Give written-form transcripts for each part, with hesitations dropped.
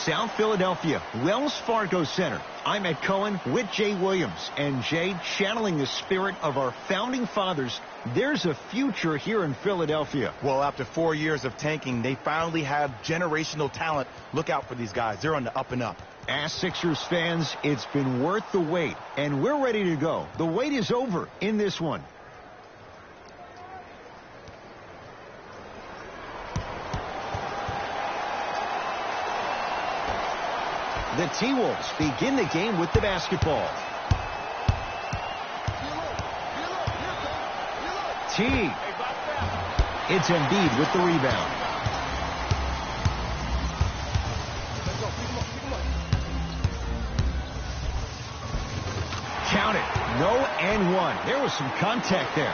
South Philadelphia, Wells Fargo Center. I'm Ed Cohen with Jay Williams. And Jay, channeling the spirit of our founding fathers, there's a future here in Philadelphia. Well, after 4 years of tanking, they finally have generational talent. Look out for these guys. They're on the up and up. As Sixers fans, it's been worth the wait, and we're ready to go. The wait is over in this one. The T-Wolves begin the game with the basketball. T. It's Embiid with the rebound. Count it. No and one. There was some contact there.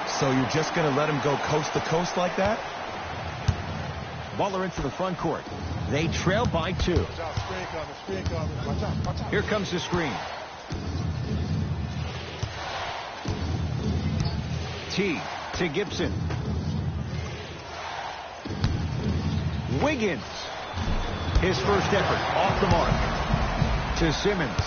So you're just going to let him go coast to coast like that? Butler into the front court. They trail by 2. Here comes the screen. T to Gibson. Wiggins. His first effort off the mark. To Simmons.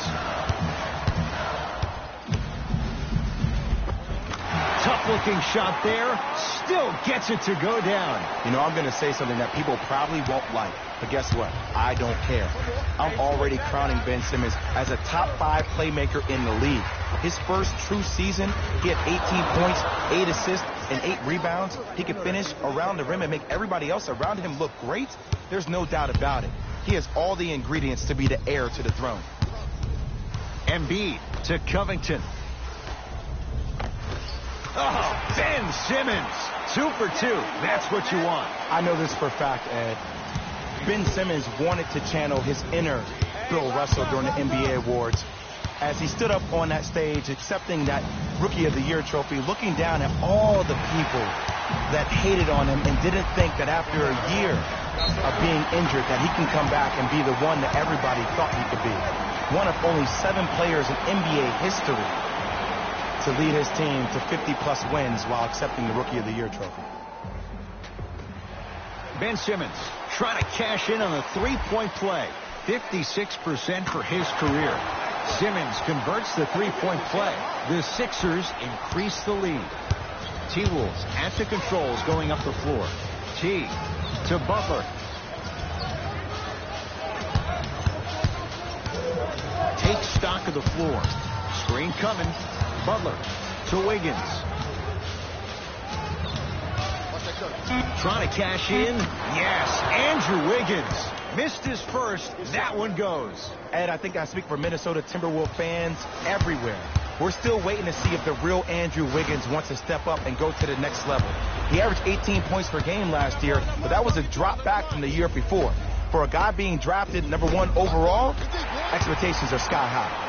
Tough-looking shot there. Still gets it to go down. You know, I'm going to say something that people probably won't like. But guess what? I don't care. I'm already crowning Ben Simmons as a top 5 playmaker in the league. His first true season, he had 18 points, 8 assists, and 8 rebounds. He could finish around the rim and make everybody else around him look great. There's no doubt about it. He has all the ingredients to be the heir to the throne. Embiid to Covington. Oh, Ben Simmons. 2 for 2. That's what you want. I know this for a fact, Ed. Ben Simmons wanted to channel his inner Bill Russell during the NBA awards as he stood up on that stage accepting that Rookie of the Year trophy, looking down at all the people that hated on him and didn't think that after a year of being injured that he can come back and be the one that everybody thought he could be. One of only 7 players in NBA history to lead his team to 50-plus wins while accepting the Rookie of the Year trophy. Ben Simmons trying to cash in on a three-point play. 56% for his career. Simmons converts the three-point play. The Sixers increase the lead. T-Wolves at the controls going up the floor. T to Butler. Take stock of the floor. Screen coming. Butler to Wiggins. Trying to cash in. Yes, Andrew Wiggins. Missed his first. That one goes. Ed, I think I speak for Minnesota Timberwolves fans everywhere. We're still waiting to see if the real Andrew Wiggins wants to step up and go to the next level. He averaged 18 points per game last year, but that was a drop back from the year before. For a guy being drafted #1 overall, expectations are sky high.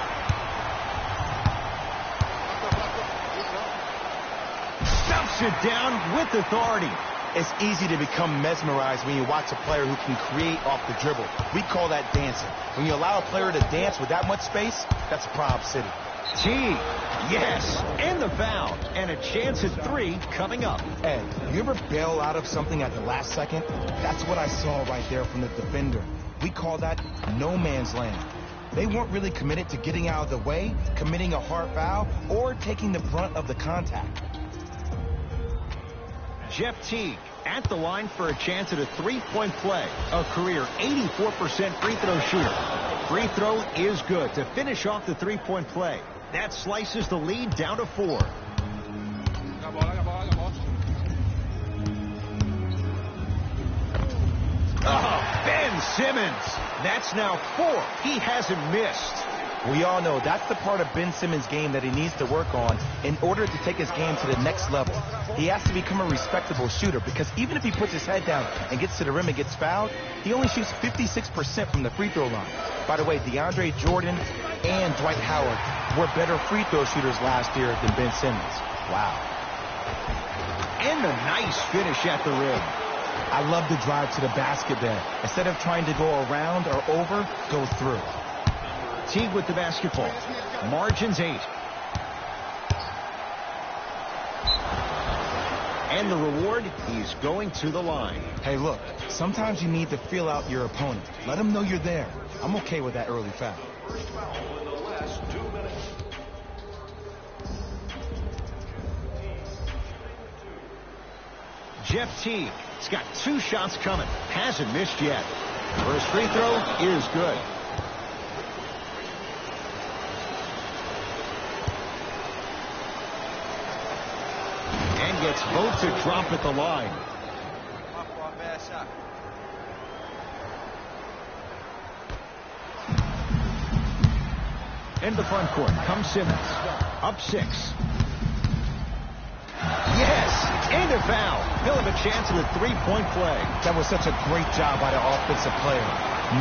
Dumps it down with authority. It's easy to become mesmerized when you watch a player who can create off the dribble. We call that dancing. When you allow a player to dance with that much space, that's Prob City. T, yes, and the foul, and a chance at 3 coming up. Ed, you ever bail out of something at the last second? That's what I saw right there from the defender. We call that no man's land. They weren't really committed to getting out of the way, committing a hard foul, or taking the brunt of the contact. Jeff Teague at the line for a chance at a three-point play. A career 84% free throw shooter. Free throw is good to finish off the three-point play. That slices the lead down to 4. Oh, Ben Simmons. That's now 4. He hasn't missed. We all know that's the part of Ben Simmons' game that he needs to work on in order to take his game to the next level. He has to become a respectable shooter because even if he puts his head down and gets to the rim and gets fouled, he only shoots 56% from the free throw line. By the way, DeAndre Jordan and Dwight Howard were better free throw shooters last year than Ben Simmons. Wow. And a nice finish at the rim. I love the drive to the basket there. Instead of trying to go around or over, go through. Teague with the basketball. Margins 8. And the reward, he's going to the line. Hey, look, sometimes you need to feel out your opponent. Let him know you're there. I'm okay with that early foul. Jeff Teague, he's got 2 shots coming. Hasn't missed yet. First free throw is good. And gets both to drop at the line. In the front court comes Simmons. Up 6. Yes! And a foul. He'll have a chance at a 3-point play. That was such a great job by the offensive player.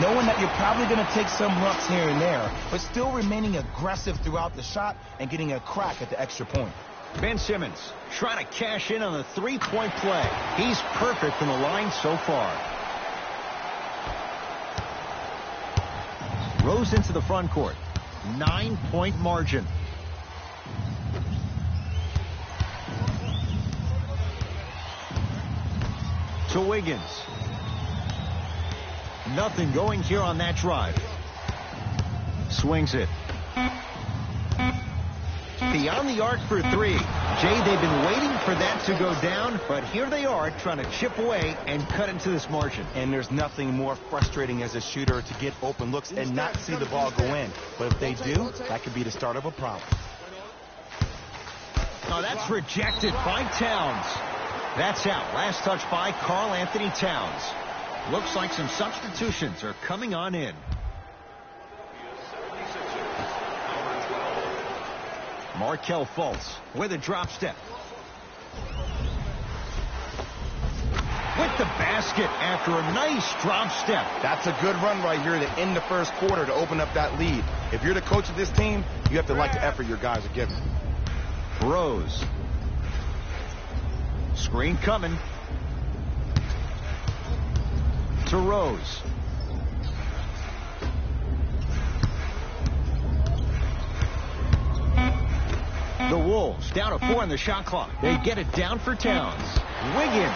Knowing that you're probably going to take some lumps here and there, but still remaining aggressive throughout the shot and getting a crack at the extra point. Ben Simmons trying to cash in on the 3-point play. He's perfect from the line so far. Rose into the front court. 9-point margin. To Wiggins. Nothing going here on that drive. Swings it. Beyond the arc for 3. Jay, they've been waiting for that to go down, but here they are trying to chip away and cut into this margin. And there's nothing more frustrating as a shooter to get open looks and not see the ball go in. But if they do, that could be the start of a problem. Oh, that's rejected by Towns. That's out. Last touch by Karl Anthony Towns. Looks like some substitutions are coming on in. Markelle Fultz with a drop step. With the basket after a nice drop step. That's a good run right here to end the first quarter to open up that lead. If you're the coach of this team, you have to like the effort your guys are giving. Rose. Screen coming. To Rose. The Wolves down to 4 on the shot clock. They get it down for Towns. Wiggins.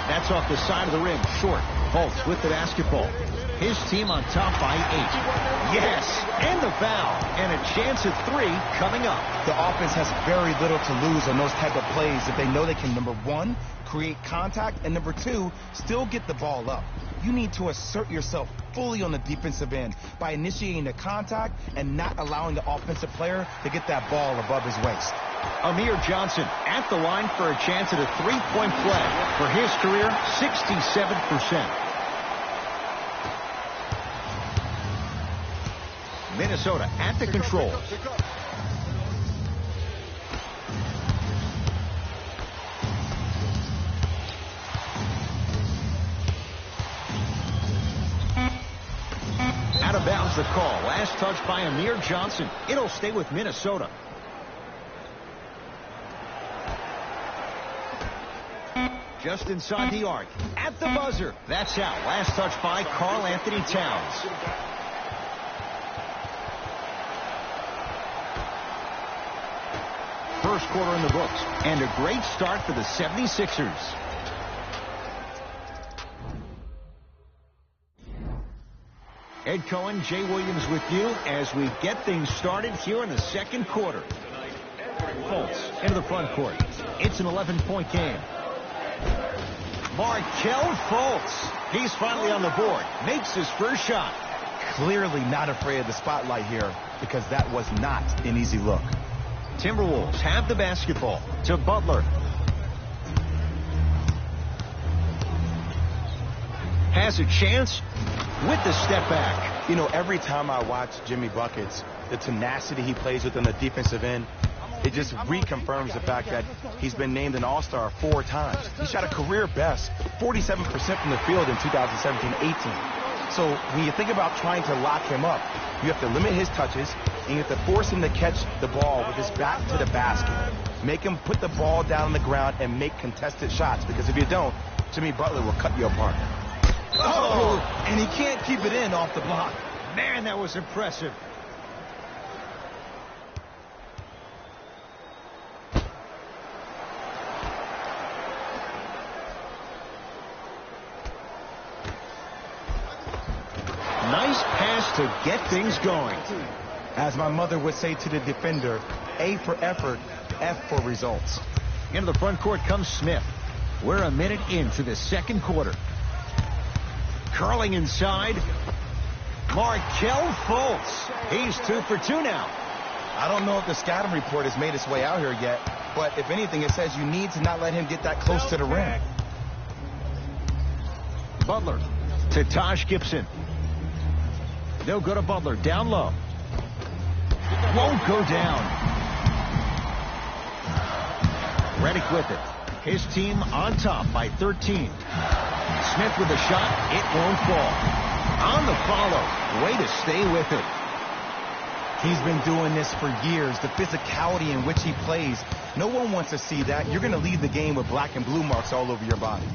That's off the side of the rim. Short. Fultz with the basketball. His team on top by 8. Yes. And the foul. And a chance at 3 coming up. The offense has very little to lose on those type of plays if they know they can, number 1, create contact, and number 2, still get the ball up. You need to assert yourself fully on the defensive end by initiating the contact and not allowing the offensive player to get that ball above his waist. Amir Johnson at the line for a chance at a 3-point play. For his career, 67%. Minnesota at the controls. Out of bounds the call. Last touch by Amir Johnson. It'll stay with Minnesota. Just inside the arc. At the buzzer. That's out. Last touch by Karl Anthony Towns. First quarter in the books. And a great start for the 76ers. Ed Cohen, Jay Williams with you as we get things started here in the second quarter. Fultz into the front court. It's an 11-point game. Markelle Fultz. He's finally on the board. Makes his first shot. Clearly not afraid of the spotlight here because that was not an easy look. Timberwolves have the basketball to Butler. Has a chance with the step back. You know, every time I watch Jimmy Buckets, the tenacity he plays with on the defensive end, it just reconfirms the fact that he's been named an All-Star 4 times. He shot a career best 47% from the field in 2017-18. So when you think about trying to lock him up, you have to limit his touches, and you have to force him to catch the ball with his back to the basket. Make him put the ball down on the ground and make contested shots, because if you don't, Jimmy Butler will cut you apart. Oh, and he can't keep it in off the block. Man, that was impressive. Nice pass to get things going. As my mother would say to the defender, A for effort, F for results. Into the front court comes Smith. We're a minute into the second quarter. Curling inside. Markelle Fultz. He's 2 for 2 now. I don't know if the scouting report has made its way out here yet, but if anything, it says you need to not let him get that close to the rim. Butler to Taj Gibson. They'll go to Butler. Down low. Won't go down. Redick with it. His team on top by 13. Smith with a shot. It won't fall. On the follow. Way to stay with it. He's been doing this for years. The physicality in which he plays. No one wants to see that. You're going to lead the game with black and blue marks all over your body.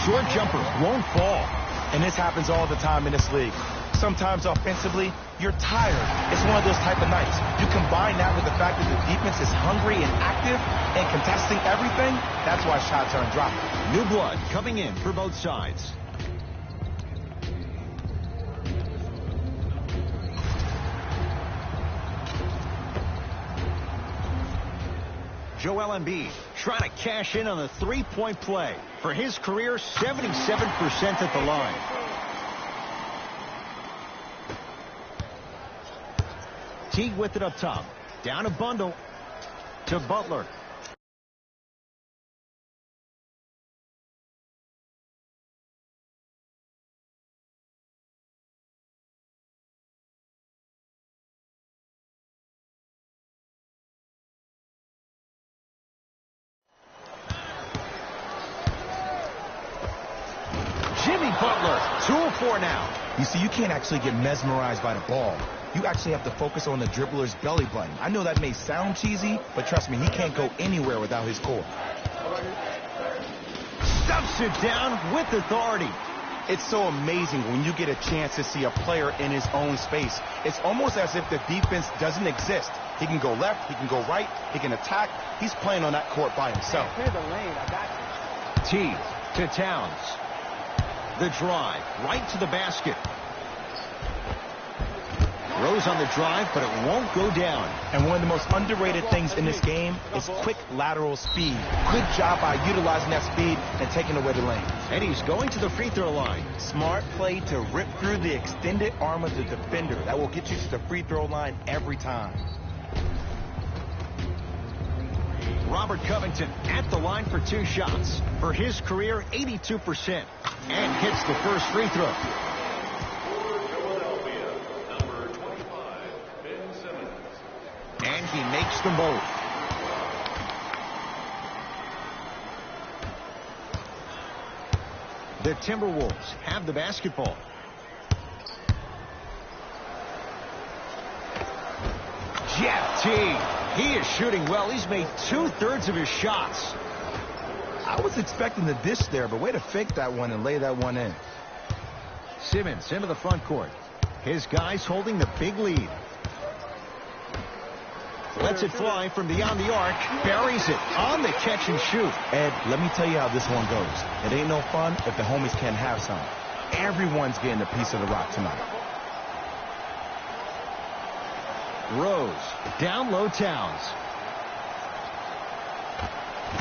Short jumper won't fall. And this happens all the time in this league. Sometimes offensively, you're tired. It's one of those type of nights. You combine that with the fact that the defense is hungry and active and contesting everything. That's why shots aren't dropping. New blood coming in for both sides. Joel Embiid trying to cash in on a three-point play. For his career, 77% at the line. Teague with it up top. Down a bundle to Butler. Jimmy Butler, 2 of 4 now. You see, you can't actually get mesmerized by the ball. You actually have to focus on the dribbler's belly button. I know that may sound cheesy, but trust me, he can't go anywhere without his core. Stuffs it down with authority. It's so amazing when you get a chance to see a player in his own space. It's almost as if the defense doesn't exist. He can go left, he can go right, he can attack. He's playing on that court by himself. Clear the lane, I got you. Teague to Towns. The drive, right to the basket. Rose on the drive, but it won't go down. And one of the most underrated things in this game is quick lateral speed. Good job by utilizing that speed and taking away the lane. And he's going to the free throw line. Smart play to rip through the extended arm of the defender. That will get you to the free throw line every time. Robert Covington at the line for 2 shots. For his career, 82%. And hits the first free throw. And he makes them both. The Timberwolves have the basketball. Jeff Teague. He is shooting well. He's made 2/3 of his shots. I was expecting the dish there, but way to fake that one and lay that one in. Simmons into the front court. His guys holding the big lead. Lets it fly from beyond the arc. Buries it on the catch and shoot. Ed, let me tell you how this one goes. It ain't no fun if the homies can't have some. Everyone's getting a piece of the rock tonight. Rose, down low Towns.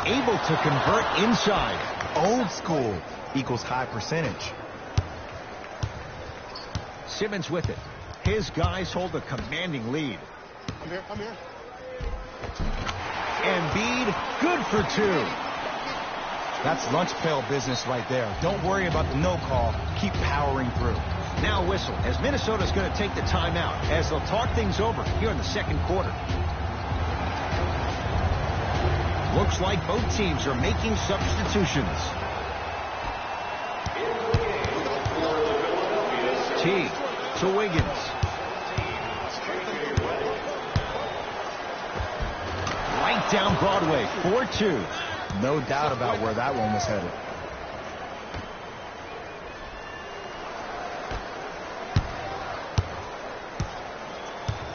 Able to convert inside. Old school equals high percentage. Simmons with it. His guys hold a commanding lead. I'm here, I'm here. Embiid, good for 2. That's lunch pail business right there. Don't worry about the no call. Keep powering through. Now whistle as Minnesota's going to take the timeout as they'll talk things over here in the second quarter. Looks like both teams are making substitutions. Teague to Wiggins. Right down Broadway, 4-2. No doubt about where that one was headed.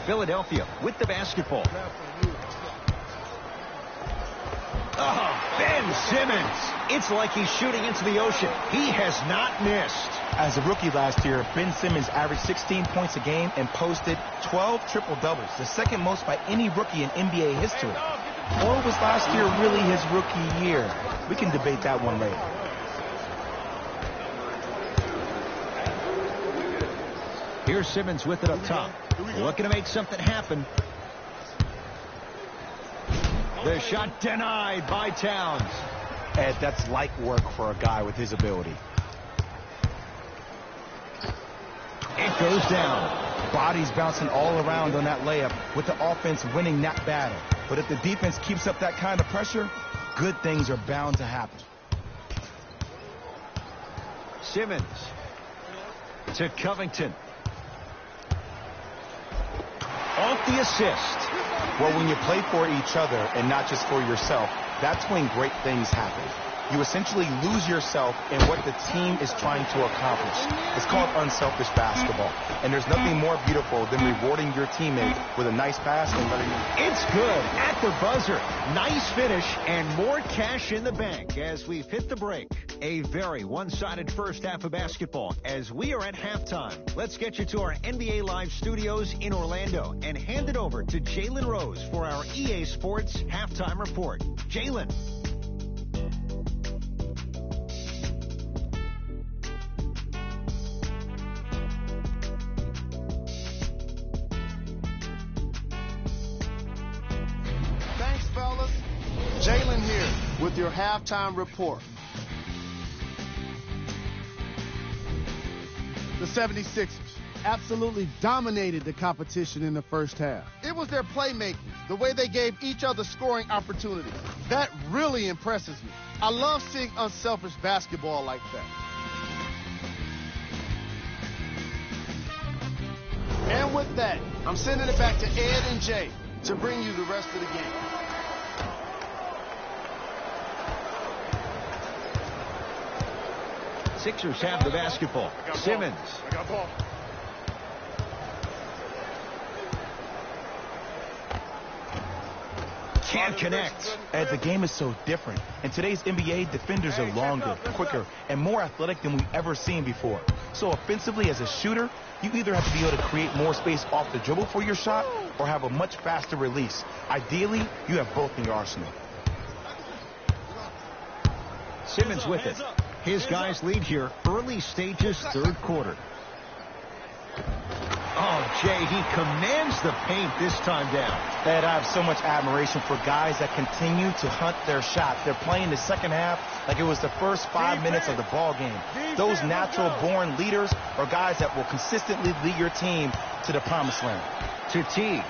Philadelphia with the basketball. Oh, Ben Simmons. It's like he's shooting into the ocean. He has not missed. As a rookie last year, Ben Simmons averaged 16 points a game and posted 12 triple-doubles, the second most by any rookie in NBA history. Or was last year really his rookie year? We can debate that one later. Here's Simmons with it up top. Looking to make something happen. The shot denied by Towns. Ed, that's light work for a guy with his ability. It goes down. Bodies bouncing all around on that layup with the offense winning that battle. But if the defense keeps up that kind of pressure, good things are bound to happen. Simmons to Covington. Off the assist. Well, when you play for each other and not just for yourself, that's when great things happen. You essentially lose yourself in what the team is trying to accomplish. It's called unselfish basketball. And there's nothing more beautiful than rewarding your teammate with a nice pass and letting you... It's good at the buzzer. Nice finish and more cash in the bank as we've hit the break. A very one-sided first half of basketball as we are at halftime. Let's get you to our NBA Live studios in Orlando and hand it over to Jalen Rose for our EA Sports halftime report. Jalen. Thanks, fellas. Jalen here with your halftime report. The 76ers absolutely dominated the competition in the first half. It was their playmaking, the way they gave each other scoring opportunities. That really impresses me. I love seeing unselfish basketball like that. And with that, I'm sending it back to Ed and Jay to bring you the rest of the game. Sixers have the basketball. Simmons. I got ball. Can't connect. Ed, the game is so different. In today's NBA, defenders are longer, quicker, and more athletic than we've ever seen before. So offensively, as a shooter, you either have to be able to create more space off the dribble for your shot or have a much faster release. Ideally, you have both in your arsenal. Simmons with it. His guys lead here early stages, third quarter. Oh, Jay, he commands the paint this time down. Ed, I have so much admiration for guys that continue to hunt their shot. They're playing the second half like it was the first 5 minutes of the ball game. Those natural-born leaders are guys that will consistently lead your team to the promised land. To Teague.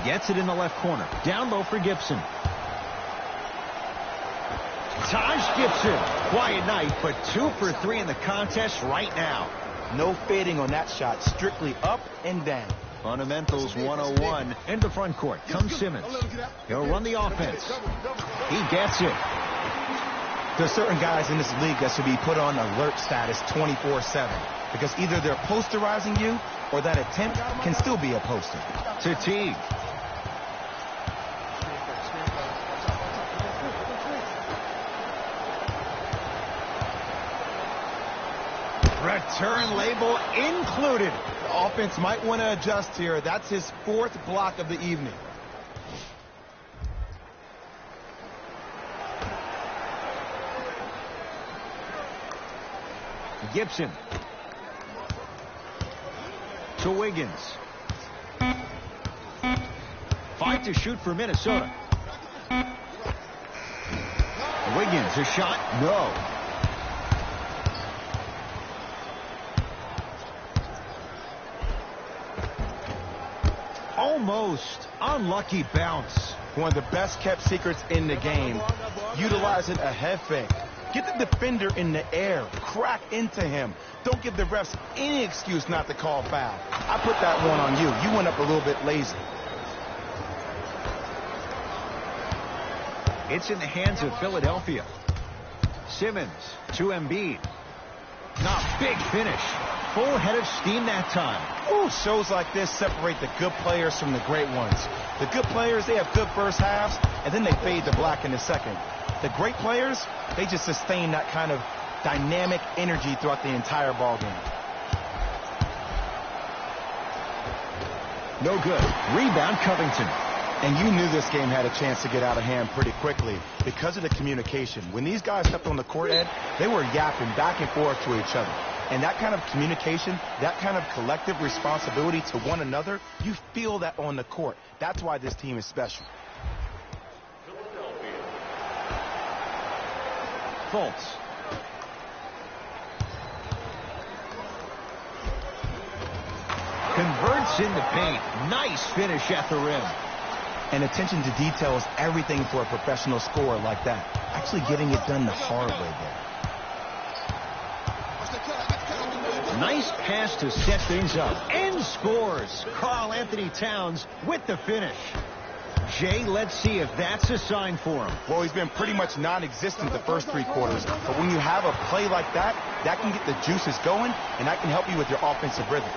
Gets it in the left corner. Down low for Gibson. Taj Gibson. Quiet night, but 2 for 3 in the contest right now. No fading on that shot. Strictly up and down. Fundamentals 101. In the front court comes Simmons. He'll run the offense. He gets it. There's certain guys in this league that should be put on alert status 24/7 because either they're posterizing you or that attempt can still be a poster. To Teague. Return label included. The offense might want to adjust here. That's his 4th block of the evening. Gibson. To Wiggins. 5 to shoot for Minnesota. Wiggins, a shot? No. Almost unlucky bounce. One of the best kept secrets in the game. Utilizing a head fake. Get the defender in the air. Crack into him. Don't give the refs any excuse not to call foul. I put that one on you. You went up a little bit lazy. It's in the hands of Philadelphia. Simmons to Embiid. Big finish. Full head of steam that time. Ooh, shows like this separate the good players from the great ones. The good players, they have good first halves, and then they fade to black in the second. The great players, they just sustain that kind of dynamic energy throughout the entire ball game. No good. Rebound, Covington. And you knew this game had a chance to get out of hand pretty quickly because of the communication. When these guys stepped on the court, Ed, they were yapping back and forth to each other. And that kind of communication, that kind of collective responsibility to one another, you feel that on the court. That's why this team is special. Fultz. Converts in the paint. Nice finish at the rim. And attention to detail is everything for a professional scorer like that. Actually getting it done the hard way there. Nice pass to set things up. And scores. Karl-Anthony Towns with the finish. Jay, let's see if that's a sign for him. Well, he's been pretty much non-existent the first 3 quarters. But when you have a play like that, that can get the juices going, and that can help you with your offensive rhythm.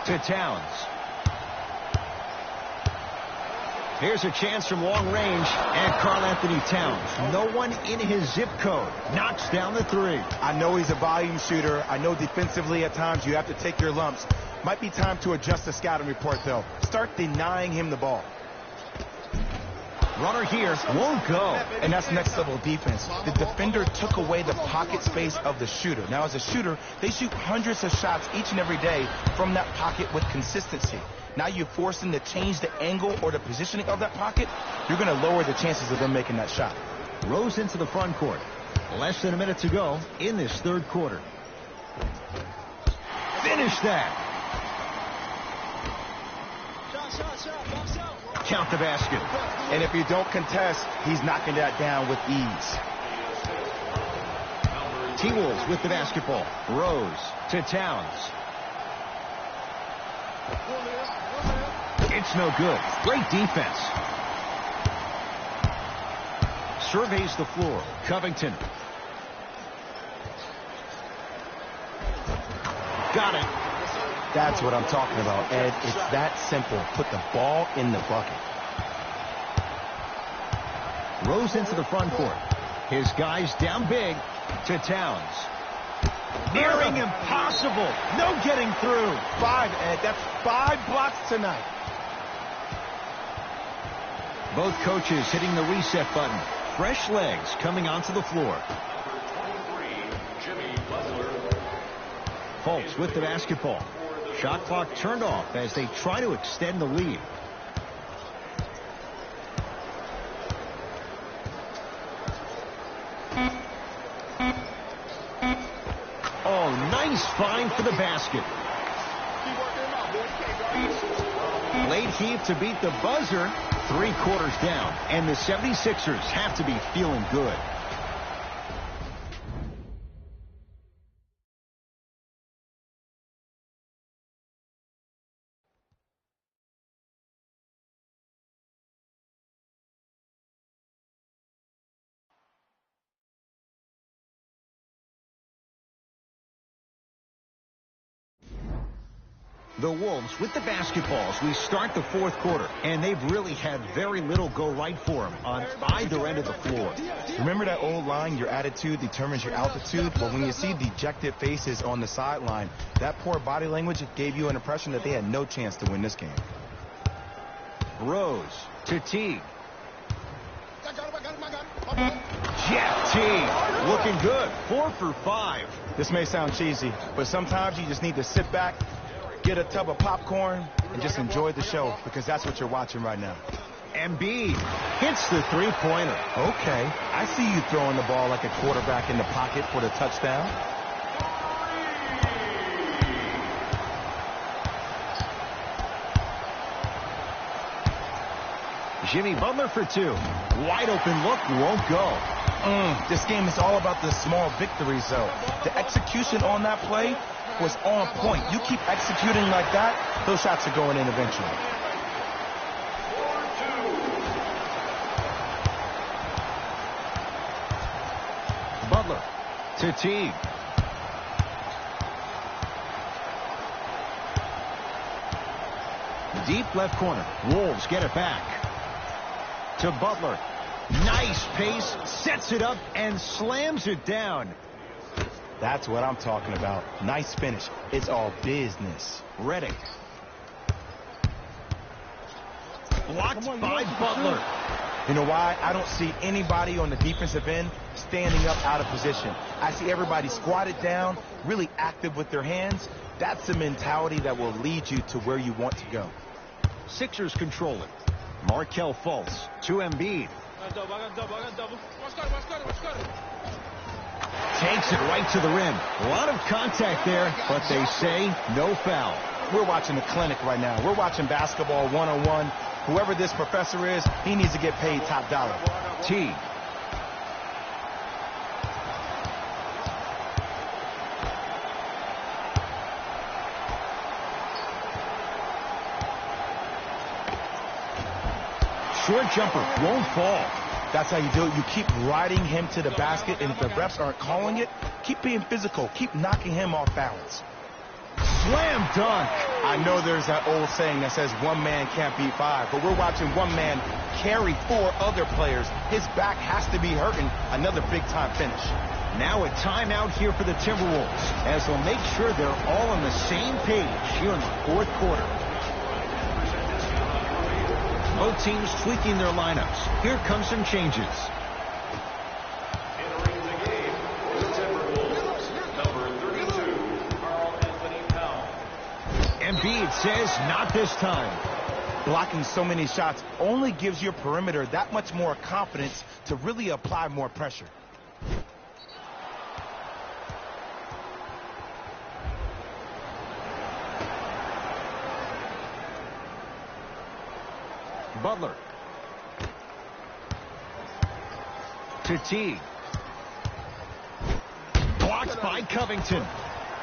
To Towns. Here's a chance from long range, and Karl-Anthony Towns, no one in his zip code, knocks down the 3. I know he's a volume shooter. I know defensively at times you have to take your lumps. Might be time to adjust the scouting report, though. Start denying him the ball. Runner here won't go. And that's next level defense. The defender took away the pocket space of the shooter. Now, as a shooter, they shoot hundreds of shots each and every day from that pocket with consistency. Now you force them to change the angle or the positioning of that pocket. You're going to lower the chances of them making that shot. Rose into the front court. Less than a minute to go in this 3rd quarter. Finish that. Count the basket. And if you don't contest, he's knocking that down with ease. T-Wolves with the basketball. Rose to Towns. It's no good. Great defense. Surveys the floor. Covington. Got it. That's what I'm talking about, Ed. It's that simple. Put the ball in the bucket. Rose into the front court. His guys down big to Towns. Nearing impossible. No getting through. 5, Ed. That's 5 blocks tonight. Both coaches hitting the reset button. Fresh legs coming onto the floor. Fultz with the basketball. Shot clock turned off as they try to extend the lead. Oh, nice find for the basket. Late heave to beat the buzzer. 3 quarters down, and the 76ers have to be feeling good. The Wolves with the basketballs. We start the 4th quarter, and they've really had very little go right for them on either end of the floor. Remember that old line, your attitude determines your altitude? Well, when you see dejected faces on the sideline, that poor body language gave you an impression that they had no chance to win this game. Rose to Teague. Jeff Teague looking good. 4 for 5. This may sound cheesy, but sometimes you just need to sit back, get a tub of popcorn, and just enjoy the show, because that's what you're watching right now. Embiid hits the 3-pointer. Okay, I see you throwing the ball like a quarterback in the pocket for the touchdown. Jimmy Butler for 2. Wide open look, won't go. This game is all about the small victories, though. The execution on that play was on point. You keep executing like that, those shots are going in eventually. To Teague. Deep left corner. Wolves get it back. To Butler. Nice pace. Sets it up and slams it down. That's what I'm talking about. Nice finish. It's all business. Reddick. Blocked by Butler. You know why? I don't see anybody on the defensive end standing up out of position. I see everybody squatted down, really active with their hands. That's the mentality that will lead you to where you want to go. Sixers control it. Markelle Fultz to Embiid. Takes it right to the rim. A lot of contact there, but they say no foul. We're watching a clinic right now. We're watching basketball one-on-one. Whoever this professor is, he needs to get paid top dollar. Teague. Short jumper won't fall. That's how you do it. You keep riding him to the basket, and if the refs aren't calling it, keep being physical. Keep knocking him off balance. Slam dunk. I know there's that old saying that says one man can't beat five, but we're watching one man carry four other players. His back has to be hurting. Another big-time finish. Now a timeout here for the Timberwolves, as they'll make sure they're all on the same page here in the fourth quarter. Both teams tweaking their lineups. Here come some changes. Entering the game for the Timberwolves, number 32, Karl-Anthony Towns. Embiid says not this time. Blocking so many shots only gives your perimeter that much more confidence to really apply more pressure. Butler. To Teague. Blocked by Covington.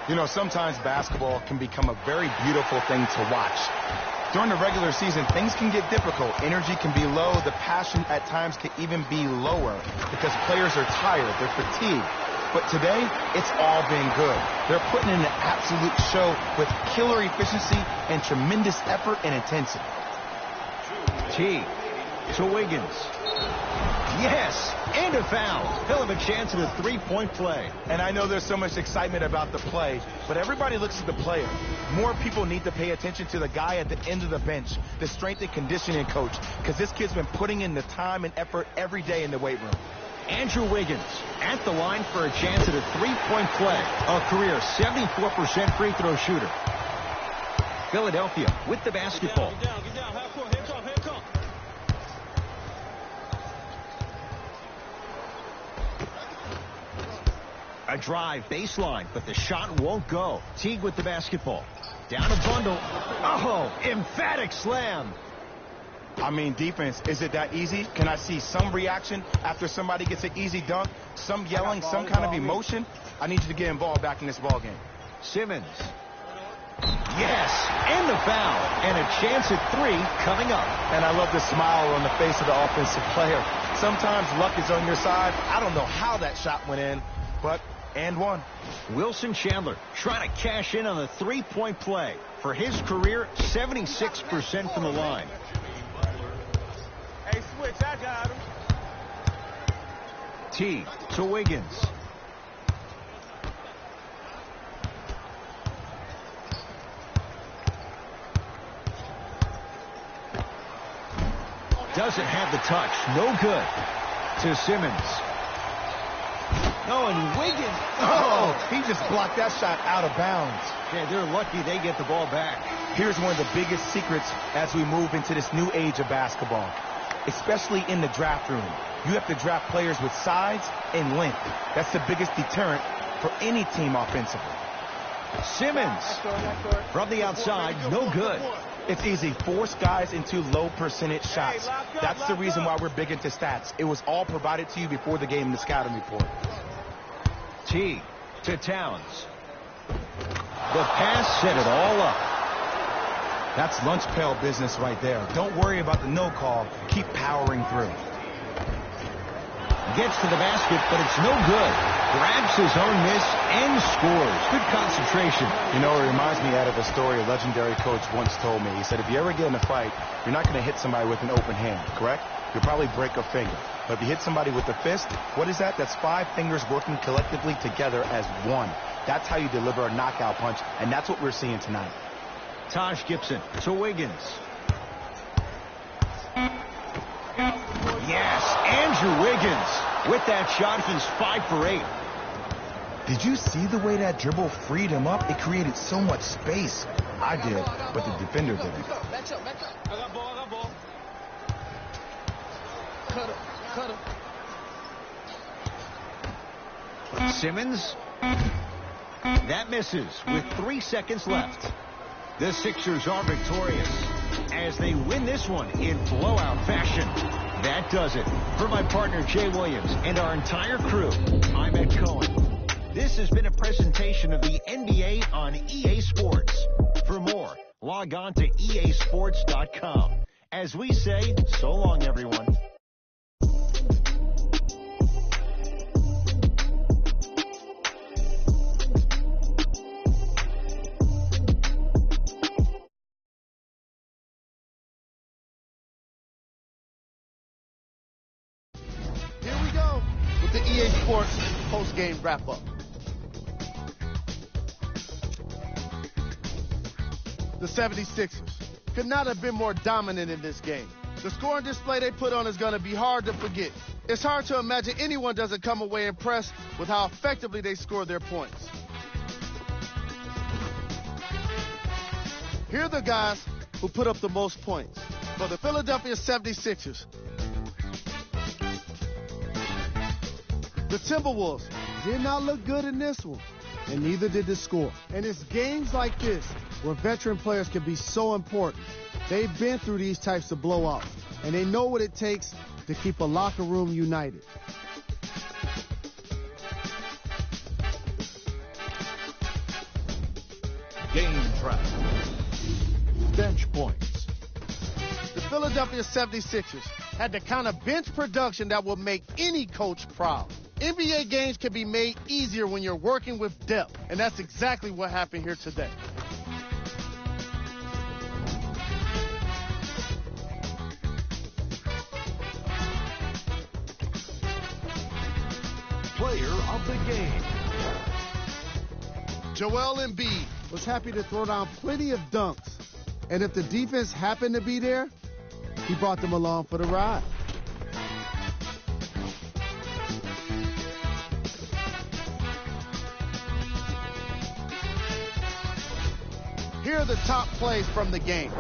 You know, sometimes basketball can become a very beautiful thing to watch. During the regular season, things can get difficult. Energy can be low. The passion at times can even be lower because players are tired. They're fatigued. But today, it's all been good. They're putting in an absolute show with killer efficiency and tremendous effort and intensity. Teague to Wiggins. Yes, and a foul. He'll have a chance at a three-point play. And I know there's so much excitement about the play, but everybody looks at the player. More people need to pay attention to the guy at the end of the bench, the strength and conditioning coach, because this kid's been putting in the time and effort every day in the weight room. Andrew Wiggins at the line for a chance at a three-point play. A career 74% free throw shooter. Philadelphia with the basketball. Get down, half court, here come. A drive baseline, but the shot won't go. Teague with the basketball. Down a bundle. Oh, emphatic slam. I mean, defense, is it that easy? Can I see some reaction after somebody gets an easy dunk? Some yelling, some kind of emotion? I need you to get involved back in this ball game. Simmons. Yes, and the foul. And a chance at three coming up. And I love the smile on the face of the offensive player. Sometimes luck is on your side. I don't know how that shot went in, but and one. Wilson Chandler trying to cash in on the three-point play. For his career, 76% from the line. Hey, switch, I got him. Teague to Wiggins. Doesn't have the touch. No good. To Simmons. Oh, and Wiggins. Oh, he just blocked that shot out of bounds. Yeah, they're lucky they get the ball back. Here's one of the biggest secrets as we move into this new age of basketball, especially in the draft room. You have to draft players with size and length. That's the biggest deterrent for any team offensively. Simmons from the outside, no good. It's easy. Force guys into low percentage shots. That's the reason why we're big into stats. It was all provided to you before the game in the scouting report. Teague to Towns. The pass set it all up. That's lunch pail business right there. Don't worry about the no call. Keep powering through. Gets to the basket, but it's no good. grabs his own miss and scores. Good concentration. You know, it reminds me of a story a legendary coach once told me. He said, if you ever get in a fight, you're not going to hit somebody with an open hand, correct? You'll probably break a finger. But if you hit somebody with a fist, what is that? That's 5 fingers working collectively together as one. That's how you deliver a knockout punch, and that's what we're seeing tonight. Taj Gibson to Wiggins. Yes, Andrew Wiggins. With that shot, he's 5 for 8. Did you see the way that dribble freed him up? It created so much space. I did, but the defender didn't. Agabou. Cut him. Simmons. That misses with 3 seconds left. The Sixers are victorious as they win this one in blowout fashion. That does it. For my partner Jay Williams and our entire crew, I'm Ed Cohen. This has been a presentation of the NBA on EA Sports. For more, log on to easports.com. As we say, so long, everyone. Here we go with the EA Sports post-game wrap-up. The 76ers could not have been more dominant in this game. The scoring display they put on is going to be hard to forget. It's hard to imagine anyone doesn't come away impressed with how effectively they scored their points. Here are the guys who put up the most points. For the Philadelphia 76ers, the Timberwolves did not look good in this one, and neither did the score. And it's games like this where veteran players can be so important. They've been through these types of blowouts, and they know what it takes to keep a locker room united. Game trap. Bench points. The Philadelphia 76ers had the kind of bench production that will make any coach proud. NBA games can be made easier when you're working with depth, and that's exactly what happened here today. Player of the game. Joel Embiid was happy to throw down plenty of dunks, and if the defense happened to be there, he brought them along for the ride. Here are the top plays from the game.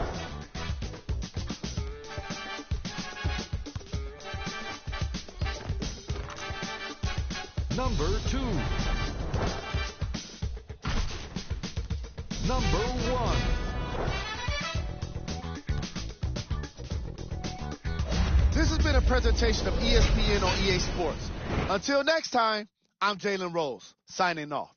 Number 2. Number 1. This has been a presentation of ESPN on EA Sports. Until next time, I'm Jalen Rose, signing off.